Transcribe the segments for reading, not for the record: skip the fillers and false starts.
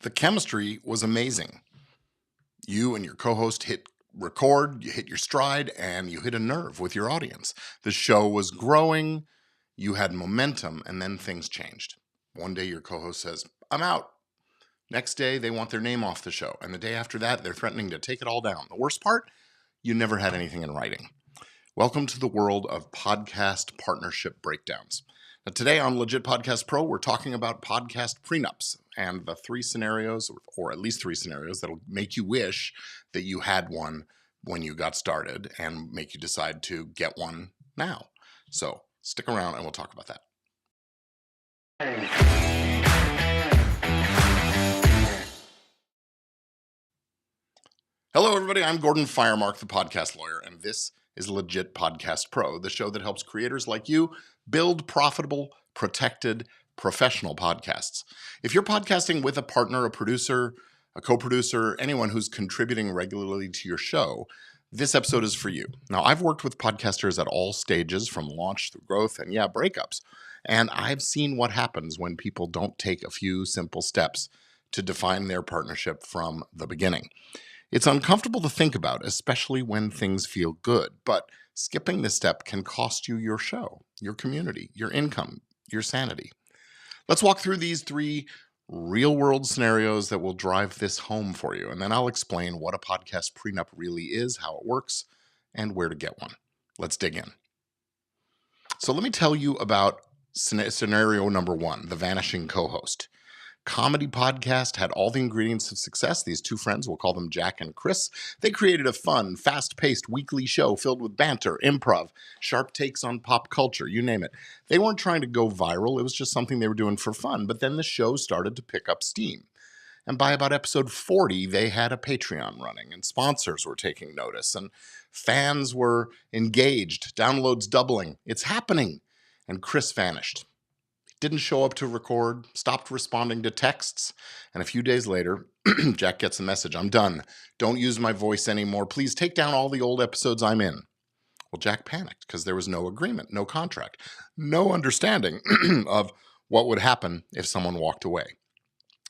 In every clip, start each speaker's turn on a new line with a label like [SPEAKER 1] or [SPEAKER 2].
[SPEAKER 1] The chemistry was amazing. You and your co-host hit record, you hit your stride, and you hit a nerve with your audience. The show was growing, you had momentum, and then things changed. One day your co-host says, "I'm out." Next day, they want their name off the show. And the day after that, they're threatening to take it all down. The worst part, you never had anything in writing. Welcome to the world of podcast partnership breakdowns. Now, today on Legit Podcast Pro, we're talking about podcast prenups and the three scenarios, or at least three scenarios, that'll make you wish that you had one when you got started and make you decide to get one now. So stick around and we'll talk about that. Hello, everybody. I'm Gordon Firemark, the podcast lawyer, and this is Legit Podcast Pro, the show that helps creators like you build profitable, protected, professional podcasts. If you're podcasting with a partner, a producer, a co-producer, anyone who's contributing regularly to your show, this episode is for you. Now, I've worked with podcasters at all stages, from launch through growth and breakups. And I've seen what happens when people don't take a few simple steps to define their partnership from the beginning. It's uncomfortable to think about, especially when things feel good, but skipping this step can cost you your show, your community, your income, your sanity. Let's walk through these three real-world scenarios that will drive this home for you, and then I'll explain what a podcast prenup really is, how it works, and where to get one. Let's dig in. So let me tell you about scenario number one, the vanishing co-host. Comedy podcast had all the ingredients of success. These two friends, we'll call them Jack and Chris, they created a fun, fast-paced weekly show filled with banter, improv, sharp takes on pop culture, you name it. They weren't trying to go viral. It was just something they were doing for fun. But then the show started to pick up steam. And by about episode 40, they had a Patreon running, and sponsors were taking notice, and fans were engaged, downloads doubling. It's happening. And Chris vanished. Didn't show up to record, stopped responding to texts, and a few days later, Jack gets a message, "I'm done. Don't use my voice anymore. Please take down all the old episodes I'm in." Well, Jack panicked because there was no agreement, no contract, no understanding of what would happen if someone walked away.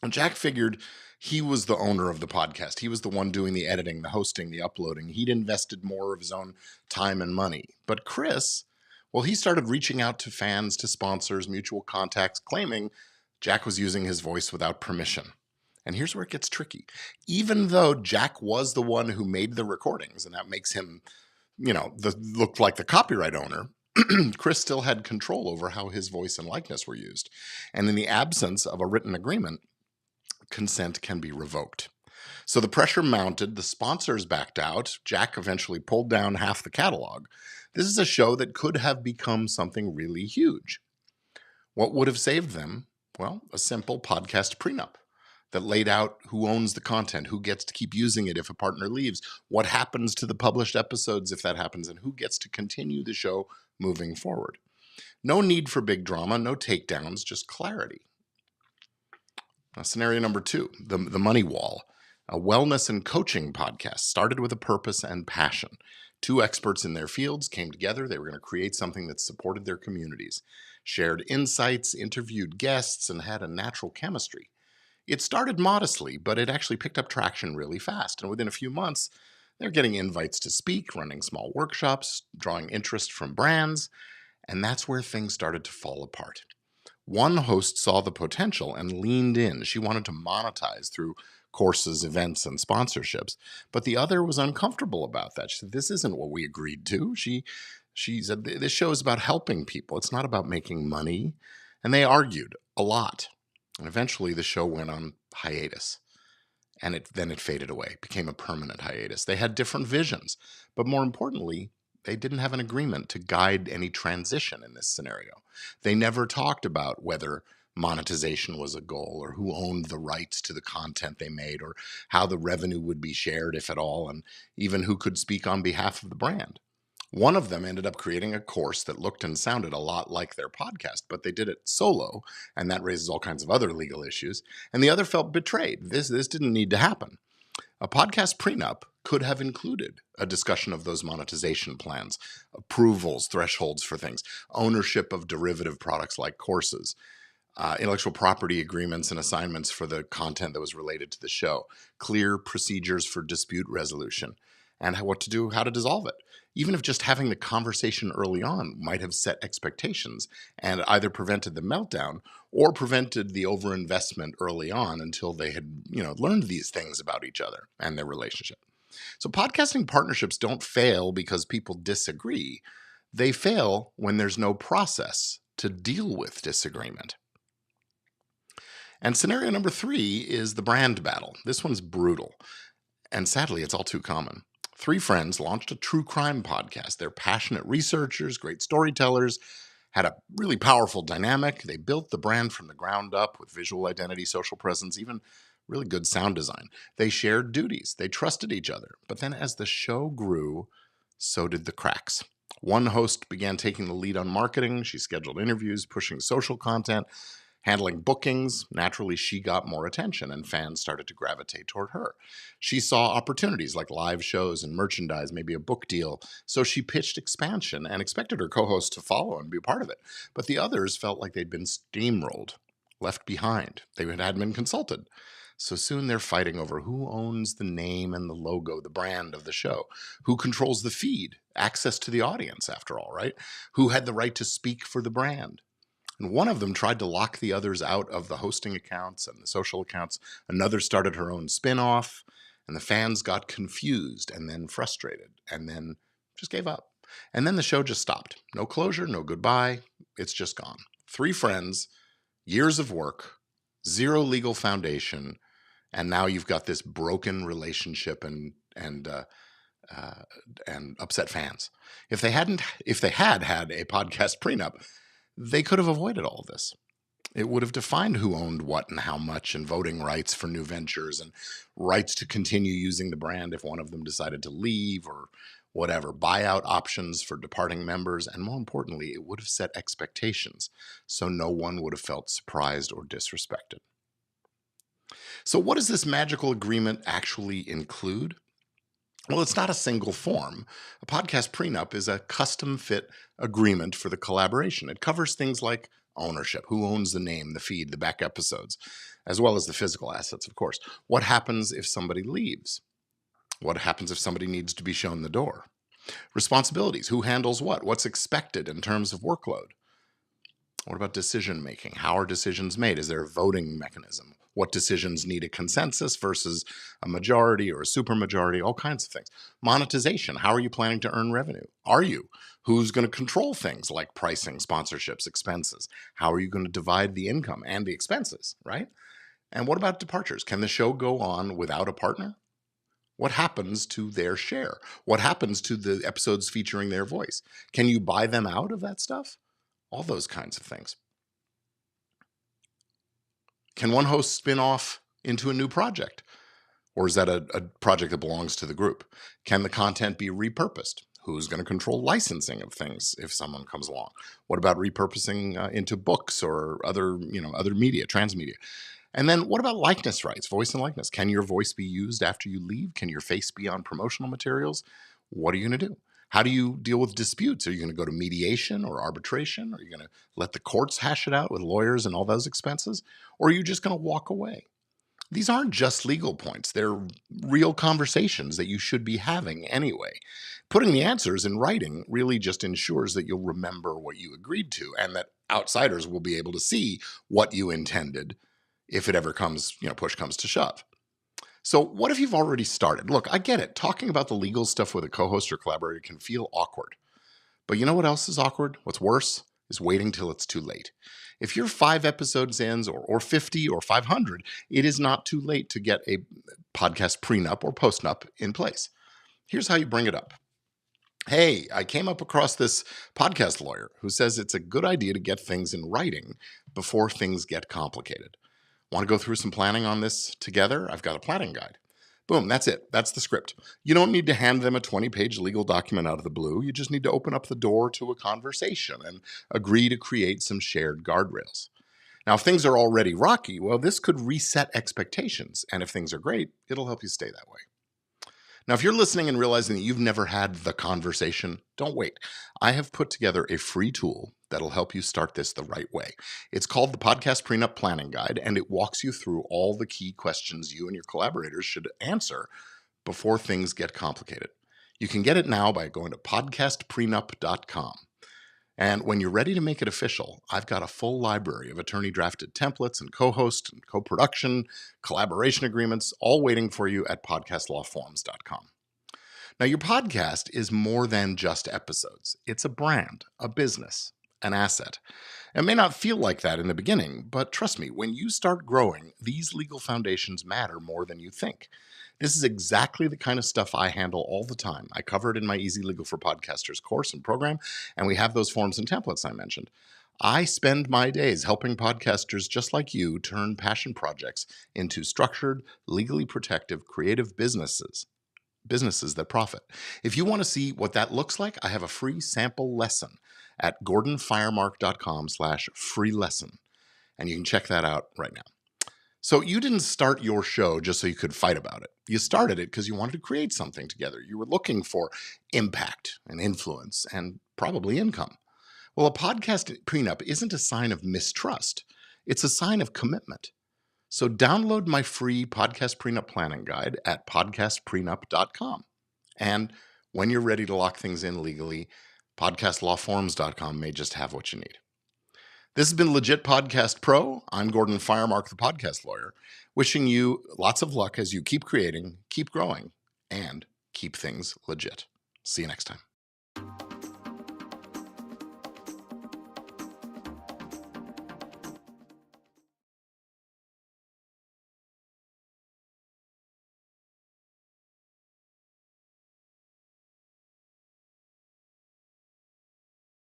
[SPEAKER 1] And Jack figured he was the owner of the podcast. He was the one doing the editing, the hosting, the uploading. He'd invested more of his own time and money. But Chris, well, he started reaching out to fans, to sponsors, mutual contacts, claiming Jack was using his voice without permission. And here's where it gets tricky. Even though Jack was the one who made the recordings, and that makes him, look like the copyright owner, Chris still had control over how his voice and likeness were used. And in the absence of a written agreement, consent can be revoked. So the pressure mounted, the sponsors backed out, Jack eventually pulled down half the catalog. This is a show that could have become something really huge. What would have saved them? Well, a simple podcast prenup that laid out who owns the content, who gets to keep using it if a partner leaves, what happens to the published episodes if that happens, and who gets to continue the show moving forward. No need for big drama, no takedowns, just clarity. Now, scenario number two, the money wall. A wellness and coaching podcast started with a purpose and passion. Two experts in their fields came together. They were going to create something that supported their communities, shared insights, interviewed guests, and had a natural chemistry. It started modestly, but it actually picked up traction really fast. And within a few months, they're getting invites to speak, running small workshops, drawing interest from brands. And that's where things started to fall apart. One host saw the potential and leaned in. She wanted to monetize through courses, events, and sponsorships. But the other was uncomfortable about that. She said, "This isn't what we agreed to." She said, "This show is about helping people. It's not about making money." And they argued a lot. And eventually the show went on hiatus. And then it faded away, became a permanent hiatus. They had different visions. But more importantly, they didn't have an agreement to guide any transition in this scenario. They never talked about whether monetization was a goal, or who owned the rights to the content they made, or how the revenue would be shared, if at all, and even who could speak on behalf of the brand. One of them ended up creating a course that looked and sounded a lot like their podcast, but they did it solo, and that raises all kinds of other legal issues. And the other felt betrayed. This didn't need to happen. A podcast prenup could have included a discussion of those monetization plans, approvals, thresholds for things, ownership of derivative products like courses, intellectual property agreements and assignments for the content that was related to the show, clear procedures for dispute resolution, and what to do, how to dissolve it. Even if just having the conversation early on might have set expectations and either prevented the meltdown or prevented the overinvestment early on until they had, learned these things about each other and their relationship. So podcasting partnerships don't fail because people disagree. They fail when there's no process to deal with disagreement. And scenario number 3 is the brand battle. This one's brutal. And sadly, it's all too common. 3 friends launched a true crime podcast. They're passionate researchers, great storytellers, had a really powerful dynamic. They built the brand from the ground up with visual identity, social presence, even really good sound design. They shared duties. They trusted each other. But then as the show grew, so did the cracks. One host began taking the lead on marketing. She scheduled interviews, pushing social content, handling bookings. Naturally, she got more attention and fans started to gravitate toward her. She saw opportunities like live shows and merchandise, maybe a book deal. So she pitched expansion and expected her co-hosts to follow and be a part of it. But the others felt like they'd been steamrolled, left behind. They hadn't been consulted. So soon they're fighting over who owns the name and the logo, the brand of the show, who controls the feed, access to the audience, after all, right? Who had the right to speak for the brand? And one of them tried to lock the others out of the hosting accounts and the social accounts. Another started her own spin-off, and the fans got confused and then frustrated and then just gave up. And then the show just stopped. No closure, no goodbye. It's just gone. 3 friends, years of work, 0 legal foundation, and now you've got this broken relationship and upset fans. If they had had a podcast prenup, they could have avoided all of this. It would have defined who owned what and how much, and voting rights for new ventures and rights to continue using the brand if one of them decided to leave or whatever, buyout options for departing members, and more importantly, it would have set expectations so no one would have felt surprised or disrespected. So what does this magical agreement actually include? Well, it's not a single form. A podcast prenup is a custom-fit agreement for the collaboration. It covers things like ownership, who owns the name, the feed, the back episodes, as well as the physical assets, of course. What happens if somebody leaves? What happens if somebody needs to be shown the door? Responsibilities, who handles what? What's expected in terms of workload? What about decision making? How are decisions made? Is there a voting mechanism? What decisions need a consensus versus a majority or a supermajority? All kinds of things. Monetization. How are you planning to earn revenue? Are you? Who's going to control things like pricing, sponsorships, expenses? How are you going to divide the income and the expenses, right? And what about departures? Can the show go on without a partner? What happens to their share? What happens to the episodes featuring their voice? Can you buy them out of that stuff? All those kinds of things. Can one host spin off into a new project? Or is that a project that belongs to the group? Can the content be repurposed? Who's going to control licensing of things if someone comes along? What about repurposing into books or other media, transmedia? And then what about likeness rights, voice and likeness? Can your voice be used after you leave? Can your face be on promotional materials? What are you going to do? How do you deal with disputes? Are you going to go to mediation or arbitration? Are you going to let the courts hash it out with lawyers and all those expenses? Or are you just going to walk away? These aren't just legal points. They're real conversations that you should be having anyway. Putting the answers in writing really just ensures that you'll remember what you agreed to and that outsiders will be able to see what you intended if it ever comes, push comes to shove. So what if you've already started? Look, I get it. Talking about the legal stuff with a co-host or collaborator can feel awkward. But you know what else is awkward? What's worse is waiting till it's too late. If you're 5 episodes in or 50 or 500, it is not too late to get a podcast prenup or postnup in place. Here's how you bring it up. Hey, I came up across this podcast lawyer who says it's a good idea to get things in writing before things get complicated. Want to go through some planning on this together? I've got a planning guide. Boom, that's it. That's the script. You don't need to hand them a 20-page legal document out of the blue. You just need to open up the door to a conversation and agree to create some shared guardrails. Now, if things are already rocky, well, this could reset expectations. And if things are great, it'll help you stay that way. Now, if you're listening and realizing that you've never had the conversation, don't wait. I have put together a free tool that'll help you start this the right way. It's called the Podcast Prenup Planning Guide, and it walks you through all the key questions you and your collaborators should answer before things get complicated. You can get it now by going to podcastprenup.com. And when you're ready to make it official, I've got a full library of attorney-drafted templates and co-host and co-production, collaboration agreements, all waiting for you at podcastlawforms.com. Now, your podcast is more than just episodes. It's a brand, a business, an asset. It may not feel like that in the beginning, but trust me, when you start growing, these legal foundations matter more than you think. This is exactly the kind of stuff I handle all the time. I cover it in my Easy Legal for Podcasters course and program, and we have those forms and templates I mentioned. I spend my days helping podcasters just like you turn passion projects into structured, legally protective, creative businesses that profit. If you want to see what that looks like, I have a free sample lesson at gordonfiremark.com/free lesson. And you can check that out right now. So you didn't start your show just so you could fight about it. You started it because you wanted to create something together. You were looking for impact and influence and probably income. Well, a podcast prenup isn't a sign of mistrust. It's a sign of commitment. So download my free podcast prenup planning guide at podcastprenup.com. And when you're ready to lock things in legally, podcastlawforms.com may just have what you need. This has been Legit Podcast Pro. I'm Gordon Firemark, the podcast lawyer, wishing you lots of luck as you keep creating, keep growing, and keep things legit. See you next time.